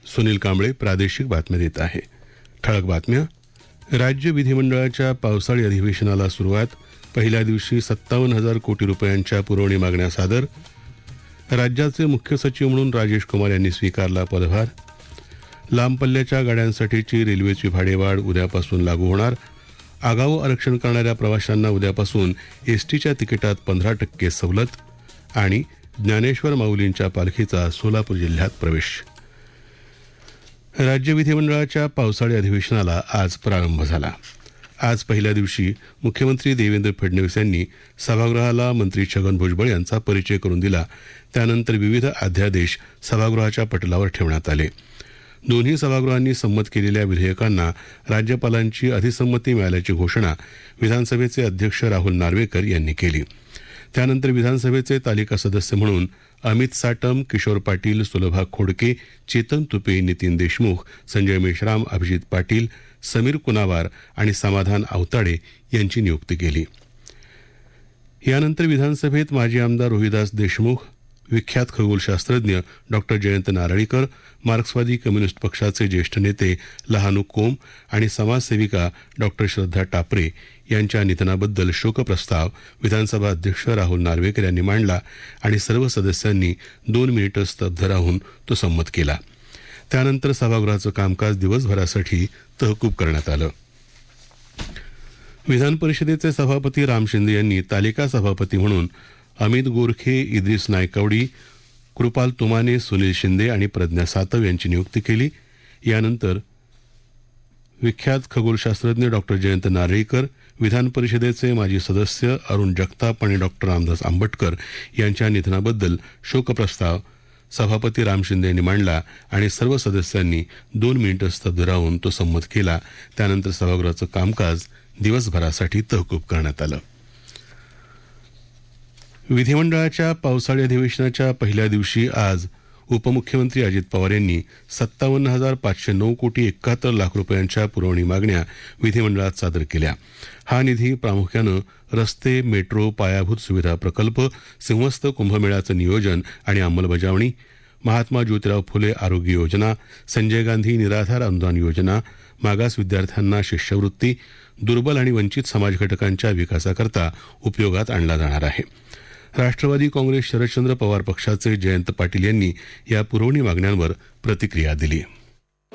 सुनील कांबळे प्रादेशिक बातम्या देत आहे. ठळक बातम्या. राज्य विधिमंडळाच्या पावसाळी अधिवेशनाला सुरुवात. पहिल्या दिवशी 57,000 कोटी रुपयांच्या पुरवणी मागण्या सादर. राज्याचे मुख्य सचिव म्हणून राजेश कुमार यांनी स्वीकारला पदभार. लांब पल्ल्याच्या गाड्यांसाठीची रेल्वेची भाडेवाढ उद्यापासून लागू होणार. आगाऊ आरक्षण करणाऱ्या प्रवाशांना उद्यापासून एसटीच्या तिकिटात 15% सवलत. आणि ज्ञानेश्वर माऊलींच्या पालखीचा सोलापूर जिल्ह्यात प्रवेश. राज्य विधिमंडळाच्या पावसाळी अधिवेशनाला आज प्रारंभ झाला. आज पहिल्या दिवशी मुख्यमंत्री देवेंद्र फडणवीस यांनी सभागृहाला मंत्री छगन भुजबळ यांचा परिचय करून दिला. त्यानंतर विविध अध्यादेश सभागृहाच्या पटलावर ठेवण्यात आले. दोन्ही सभागृहांनी संमत केलेल्या विधेयकांना राज्यपालांची अधिसंमती मिळाल्याची घोषणा विधानसभेचे अध्यक्ष राहुल नार्वेकर यांनी केली. त्यानंतर विधानसभेचे तालिका सदस्य म्हणून अमित साटम, किशोर पाटील, सुलभा खोडके, चेतन तुपे, नितीन देशमुख, संजय मेश्राम, अभिजित पाटील, समीर कुनावार आणि समाधान आवताडे यांची नियुक्ती केली. यानंतर विधानसभेत माजी आमदार रोहिदास देशमुख, विख्यात खगोलशास्त्रज्ञ डॉक्टर जयंत नारळीकर, मार्क्सवादी कम्युनिस्ट पक्षाचे ज्येष्ठ नेते लहानू कोम आणि समाजसेविका डॉक्टर श्रद्धा टापरे यांच्या निधनाबद्दल शोकप्रस्ताव विधानसभा अध्यक्ष राहुल नार्वेकर यांनी मांडला आणि सर्व सदस्यांनी 2 मिनिटं स्तब्ध राहून तो संमत केला. त्यानंतर सभागृहाचं कामकाज दिवसभरासाठी तहकूब करण्यात आलं. विधान परिषदेचे सभापती राम शिंदे यांनी तालिका सभापती म्हणून अमित गोरखे, इद्रिस नायकवडी, कृपाल तुमाने, सुनील शिंदे आणि प्रज्ञा सातव यांची नियुक्ती केली. यानंतर विख्यात खगोलशास्त्रज्ञ डॉक्टर जयंत नारळीकर, विधान परिषदेचे माजी सदस्य अरुण जगताप आणि डॉक्टर रामदास आंबटकर यांच्या निधनाबद्दल शोकप्रस्ताव सभापती राम शिंदे यांनी मांडला आणि सर्व सदस्यांनी 2 मिनिटं स्तब्ध राहून तो संमत केला. त्यानंतर सभागृहाचं कामकाज दिवसभरासाठी तहकूब करण्यात आलं. विधिमंडळाच्या पावसाळी अधिवेशनाच्या पहिल्या दिवशी आज उपमुख्यमंत्री अजित पवार यांनी 57,509 कोटी 71 लाख रुपयांच्या पुरवणी मागण्या विधिमंडळात सादर केल्या. हा निधी प्रामुख्यानं रस्ते, मेट्रो, पायाभूत सुविधा प्रकल्प, सिंहस्थ कुंभमेळ्याचं नियोजन आणि अंमलबजावणी, महात्मा ज्योतिराव फुले आरोग्य योजना, संजय गांधी निराधार अनुदान योजना, मागास विद्यार्थ्यांना शिष्यवृत्ती, दुर्बल आणि वंचित समाज घटकांच्या विकासाकरता उपयोगात आणला जाणार आहे. राष्ट्रवादी काँग्रेस शरदचंद्र पवार पक्षाचे जयंत पाटील यांनी या पुरवणी मागण्यांवर प्रतिक्रिया दिली.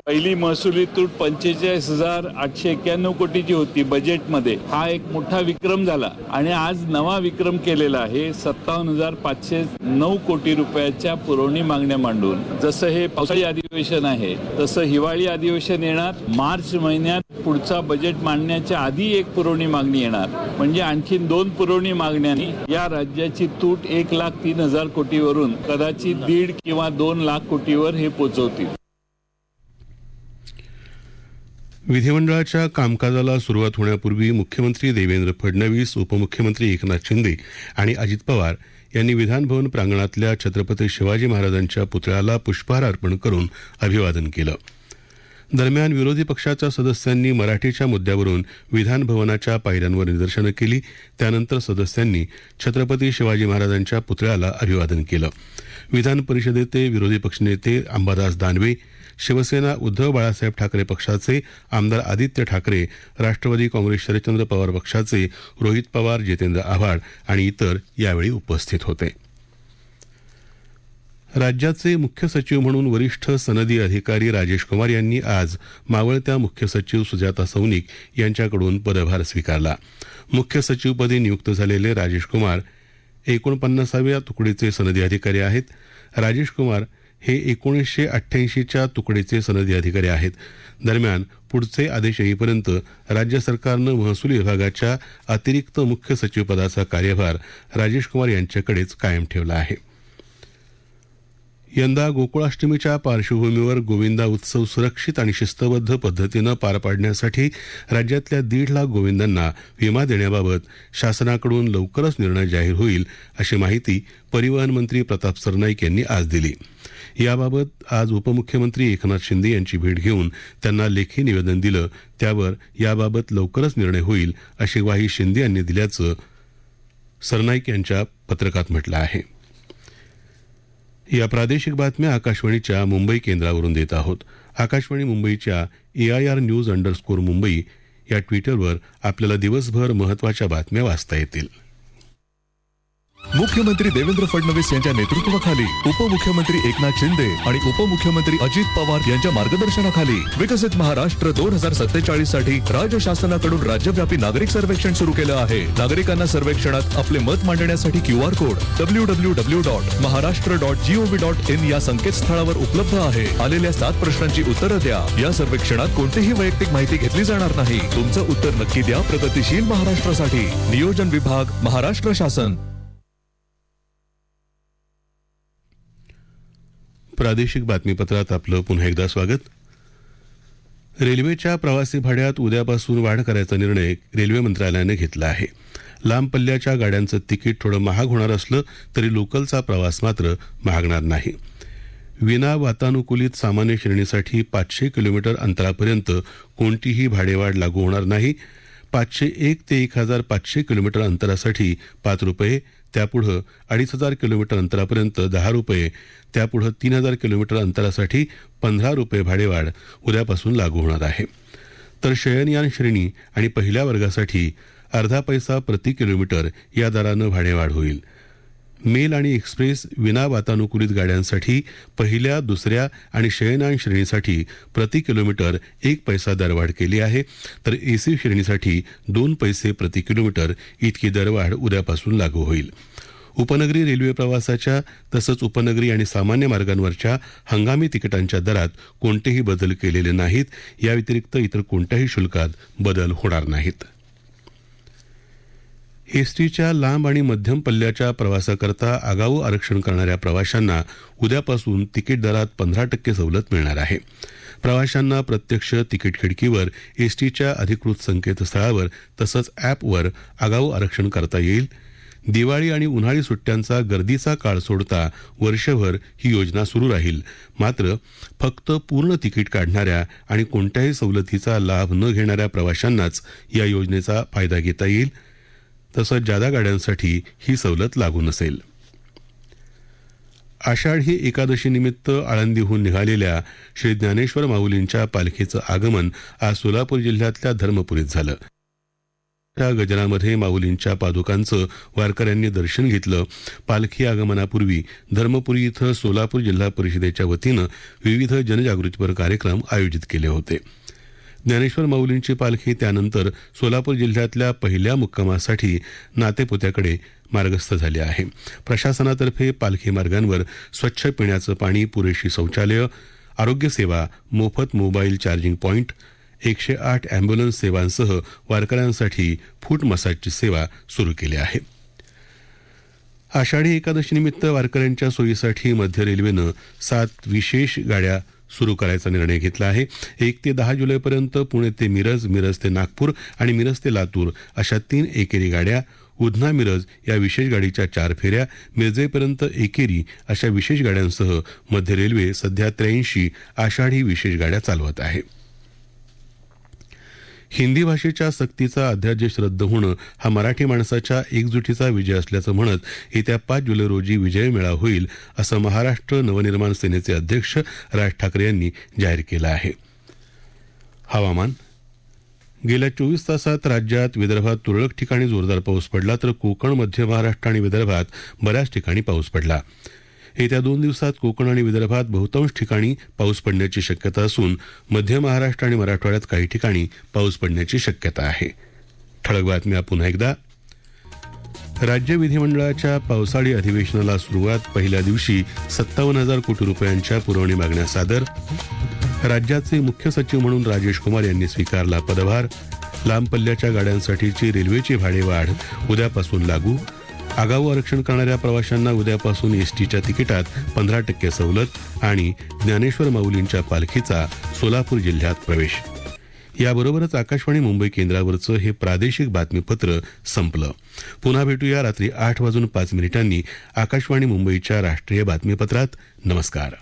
पहिली महसुली तूट 45,891 कोटीची होती बजेटमध्ये. हा एक मोठा विक्रम झाला आणि आज नवा विक्रम केलेला आहे. 57,509 कोटी रुपयाच्या पुरवणी मागण्या मांडून जसं हे पावसाळी अधिवेशन आहे तसं हिवाळी अधिवेशन येणार. मार्च महिन्यात पुढचा बजेट मांडण्याच्या आधी एक पुरवणी मागणी येणार. म्हणजे आणखीन 2 पुरवणी मागण्यांनी या राज्याची तूट 1,03,000 कोटीवरून कदाचित 1.5 किंवा 2 लाख कोटीवर हे पोहोचवतील. विधिमंडळाच्या कामकाजाला सुरुवात होण्यापूर्वी मुख्यमंत्री देवेंद्र फडणवीस, उपमुख्यमंत्री एकनाथ शिंदे आणि अजित पवार यांनी विधानभवन प्रांगणातल्या छत्रपती शिवाजी महाराजांच्या पुतळ्याला पुष्पहार अर्पण करून अभिवादन केलं. दरम्यान विरोधी पक्षाच्या सदस्यांनी मराठीच्या मुद्द्यावरून विधानभवनाच्या पायऱ्यांवर निदर्शनं केली. त्यानंतर सदस्यांनी छत्रपती शिवाजी महाराजांच्या पुतळ्याला अभिवादन केलं. विधान परिषदेचे विरोधी पक्षनेते अंबादास दानवे, शिवसेना उद्धव बाळासाहेब ठाकरे पक्षाचे आमदार आदित्य ठाकरे, राष्ट्रवादी काँग्रेस शरदचंद्र पवार पक्षाचे रोहित पवार, जितेंद्र आव्हाड आणि इतर यावेळी उपस्थित होते. राज्याचे मुख्य सचिव म्हणून वरिष्ठ सनदी अधिकारी राजेश कुमार यांनी आज मावळत्या मुख्य सचिव सुजाता सौनिक यांच्याकडून पदभार स्वीकारला. मुख्य सचिवपदी नियुक्त झालेले राजेश कुमार 49व्या तुकडीचे सनदी अधिकारी आहेत. राजेश कुमार हे 1988च्या तुकडीचे सनदी अधिकारी आहेत. दरम्यान पुढचे आदेश येईपर्यंत राज्य सरकारनं महसूल विभागाच्या अतिरिक्त मुख्य सचिव पदाचा कार्यभार राजेश कुमार यांच्याकडेच कायम ठेवला आहे. यंदा गोकुळाष्टमीच्या पार्श्वभूमीवर गोविंदा उत्सव सुरक्षित आणि शिस्तबद्ध पद्धतीनं पार पाडण्यासाठी राज्यातल्या 1.5 लाख गोविंदांना विमा देण्याबाबत शासनाकडून लवकरच निर्णय जाहीर होईल अशी माहिती परिवहन मंत्री प्रताप सरनाईक यांनी आज दिली. याबाबत आज उपमुख्यमंत्री एकनाथ शिंदे यांची भेट घेऊन त्यांना लेखी निवेदन दिलं. त्यावर याबाबत लवकरच निर्णय होईल अशी ग्वाही शिंदे यांनी दिल्याचं सरनाईक यांच्या पत्रकात म्हटलं आहे. या प्रादेशिक बातम्या आकाशवाणीच्या मुंबई केंद्रावरून देत आहोत. आकाशवाणी मुंबईच्या AIR न्यूज _मुंबई या ट्विटरवर आपल्याला दिवसभर महत्त्वाच्या बातम्या वाचता येतील. मुख्यमंत्री देवेंद्र फडणवीस यांच्या नेतृत्वाखाली उपमुख्यमंत्री एकनाथ शिंदे आणि उपमुख्यमंत्री अजित पवार यांच्या मार्गदर्शनाखाली विकसित महाराष्ट्र 2047 साठी राज्य शासनाकडून राज्यव्यापी नागरिक सर्वेक्षण सुरू केलं आहे. नागरिकांना सर्वेक्षणात आपले मत मांडण्यासाठी QR कोड www.maharashtra.gov.in या संकेतस्थळावर उपलब्ध आहे. आलेल्या 7 प्रश्नांची उत्तरं द्या. या सर्वेक्षणात कोणतीही वैयक्तिक माहिती घेतली जाणार नाही. तुमचं उत्तर नक्की द्या. प्रगतिशील महाराष्ट्रासाठी नियोजन विभाग, महाराष्ट्र शासन. प्रादेशिक बातमीपत्रात आपलं पुन्हा एकदा स्वागत. रेल्वेच्या प्रवासी भाड्यात उद्यापासून वाढ करायचा निर्णय रेल्वे मंत्रालयानं घेतला आहे. लांब पल्ल्याच्या गाड्यांचं तिकीट थोडं महाग होणार असलं तरी लोकलचा प्रवास मात्र महागणार नाही. विना वातानुकूलित सामान्य श्रेणीसाठी 500 किलोमीटर अंतरापर्यंत कोणतीही भाडेवाढ लागू होणार नाही. 501 ते 1500 किलोमीटर अंतरासाठी 5 रुपये, त्यापुढं 2500 किलोमीटर अंतरापर्यंत 10 रुपये, त्यापुढं 3000 किलोमीटर अंतरासाठी 15 रुपये भाडेवाढ उद्यापासून लागू होणार आहे. तर शयनयान श्रेणी आणि पहिल्या वर्गासाठी अर्धा पैसा प्रति किलोमीटर या दरानं भाडेवाढ होईल. मेल आणि एक्सप्रेस विना वातानुकूलित गाड्यांसाठी पहिल्या, दुसऱ्या आणि शयनयान श्रेणीसाठी प्रति किलोमीटर 1 पैसा दरवाढ केली आहे. तर AC श्रेणीसाठी 2 पैसे प्रति किलोमीटर इतकी दरवाढ उद्यापासून लागू होईल. उपनगरी रेल्वे प्रवासाच्या तसंच उपनगरी आणि सामान्य मार्गांवरच्या हंगामी तिकिटांच्या दरात कोणतेही बदल केलेले नाहीत. या व्यतिरिक्त इतर कोणत्याही शुल्कात बदल होणार नाहीत. एसटीच्या लांब आणि मध्यम पल्ल्याच्या प्रवासाकरता आगाऊ आरक्षण करणाऱ्या प्रवाशांना उद्यापासून तिकीट दरात 15% सवलत मिळणार आहे. प्रवाशांना प्रत्यक्ष तिकीट खिडकीवर, एसटीच्या अधिकृत संकेतस्थळावर तसंच ॲपवर आगाऊ आरक्षण करता येईल. दिवाळी आणि उन्हाळी सुट्ट्यांचा गर्दीचा काळ सोडता वर्षभर ही योजना सुरू राहील. मात्र फक्त पूर्ण तिकीट काढणाऱ्या आणि कोणत्याही सवलतीचा लाभ न घेणाऱ्या प्रवाशांनाच या योजनेचा फायदा घेता येईल. तसंच जादा गाड्यांसाठी ही सवलत लागू नसेल. आषाढी एकादशीनिमित्त आळंदीहून निघालेल्या श्री ज्ञानेश्वर माऊलींच्या पालखीचं आगमन आज सोलापूर जिल्ह्यातल्या धर्मपुरीत झालं. त्या गजरामध्ये माऊलींच्या पादुकांचं वारकऱ्यांनी दर्शन घेतलं. पालखी आगमनापूर्वी धर्मपुरी इथं सोलापूर जिल्हा परिषदेच्या वतीनं विविध जनजागृतीपर कार्यक्रम आयोजित केले होते. ज्ञानेश्वर माऊलींची पालखी त्यानंतर सोलापूर जिल्ह्यातल्या पहिल्या मुक्कामासाठी नातेपुत्याकडे मार्गस्थ झाली आहे. प्रशासनातर्फे पालखी मार्गांवर स्वच्छ पिण्याचं पाणी, पुरेशी शौचालयं, आरोग्यसेवा, मोफत मोबाईल चार्जिंग पॉईंट, 108 अँब्युलन्स सेवांसह वारकऱ्यांसाठी फूट मसाजची सेवा सुरू केली आहे. आषाढी एकादशीनिमित्त वारकऱ्यांच्या सोयीसाठी मध्य रेल्वेनं 7 विशेष गाड्या सुरू करायचा निर्णय घेतला आहे. 1 ते 10 जुलैपर्यंत पुणे ते मिरज, मिरज ते नागपूर आणि मिरज ते लातूर अशा 3 एकेरी गाड्या, उधना मिरज या विशेष गाडीच्या 4 फेऱ्या, मिरजेपर्यंत एकेरी अशा विशेष गाड्यांसह मध्य रेल्वे सध्या 83 आषाढी विशेष गाड्या चालवत आहे. हिंदी भाषेच्या सक्तीचा अध्यादेश रद्द होणं हा मराठी माणसाच्या एकजुटीचा विजय असल्याचं म्हणत येत्या 5 जुलै रोजी विजय मेळा होईल असं महाराष्ट्र नवनिर्माण सेनेचे अध्यक्ष राज ठाकरे यांनी जाहीर केलं आहे. हवामान. गेल्या 24 तासात राज्यात विदर्भात तुरळक ठिकाणी जोरदार पाऊस पडला तर कोकण, मध्य महाराष्ट्र आणि विदर्भात बऱ्याच ठिकाणी पाऊस पडला. येत्या 2 दिवसात कोकण आणि विदर्भात बहुतांश ठिकाणी पाऊस पडण्याची शक्यता असून मध्य महाराष्ट्र आणि मराठवाड्यात काही ठिकाणी पाऊस पडण्याची शक्यता आहे. ठळक बातम्या पुन्हा एकदा. राज्य विधिमंडळाच्या पावसाळी अधिवेशनाला सुरुवात. पहिल्या दिवशी 57,000 कोटी रुपयांच्या पुरवणी मागण्या सादर. राज्याचे मुख्य सचिव म्हणून राजेश कुमार यांनी स्वीकारला पदभार. लांब पल्ल्याच्या गाड्यांसाठीची रेल्वेची भाडेवाढ उद्यापासून लागू. आगाऊ आरक्षण करणाऱ्या प्रवाशांना उद्यापासून एसटीच्या तिकिटात 15% सवलत आणि ज्ञानेश्वर माऊलींच्या पालखीचा सोलापूर जिल्ह्यात प्रवेश. याबरोबरच आकाशवाणी मुंबई केंद्रावरचं हे प्रादेशिक बातमीपत्र संपलं. पुन्हा भेटूया रात्री 8:05 आकाशवाणी मुंबईच्या राष्ट्रीय बातमीपत्रात. नमस्कार.